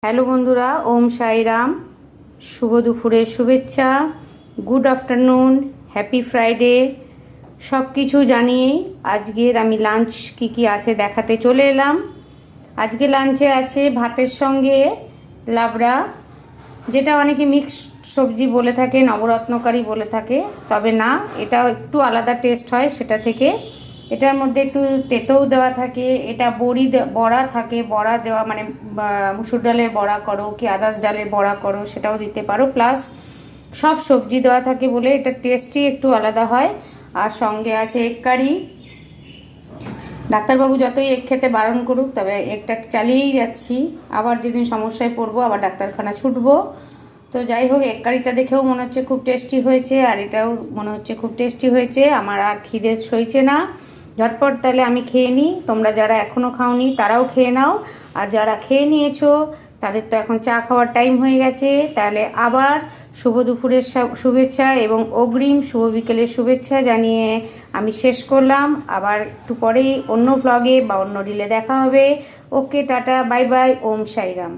Hello বন্ধুরা, ওম সাইরাম। শুভ দুপুরের শুভেচ্ছা, গুড আফটারনুন, হ্যাপি ফ্রাইডে। সব কিছু জানিয়ে আজকের আমি লাঞ্চ কি আছে দেখাতে চলে এলাম। আজকে লাঞ্চে আছে ভাতের সঙ্গে লাবড়া, যেটা অনেকে মিক্সড সবজি বলে থাকে, নবরত্নকারী বলে থাকে, তবে না, এটাও একটু আলাদা টেস্ট হয় সেটা থেকে। এটার মধ্যে একটু তেঁতোও দেওয়া থাকে, এটা বড়া থাকে, বড়া দেওয়া মানে মুসুর ডালের বড়া করো কি আদার্স ডালের বড়া করো সেটাও দিতে পারো, প্লাস সব সবজি দেওয়া থাকে বলে এটা টেস্টই একটু আলাদা হয়। আর সঙ্গে আছে এগ কারি। ডাক্তারবাবু যতই এগ খেতে বারণ করুক, তবে এগটা চালিয়েই যাচ্ছি। আবার যেদিন সমস্যায় পড়বো আবার ডাক্তারখানা ছুটবো। তো যাই হোক, এগ কারিটা দেখেও মনে হচ্ছে খুব টেস্টি হয়েছে, আর এটাও মনে হচ্ছে খুব টেস্টি হয়েছে। আমার আর খিদে সইছে না, ঝটপট তাহলে আমি খেয়ে নিই। তোমরা যারা এখনও খাওনি তারাও খেয়ে নাও, আর যারা খেয়ে নিয়েছো তাদের তো এখন চা খাওয়ার টাইম হয়ে গেছে। তাহলে আবার শুভ দুপুরের শুভেচ্ছা এবং অগ্রিম শুভ বিকেলের শুভেচ্ছা জানিয়ে আমি শেষ করলাম। আবার একটু পরেই অন্য ব্লগে বা অন্য রিলে দেখা হবে। ওকে, টাটা, বাই বাই, ওম সাইরাম।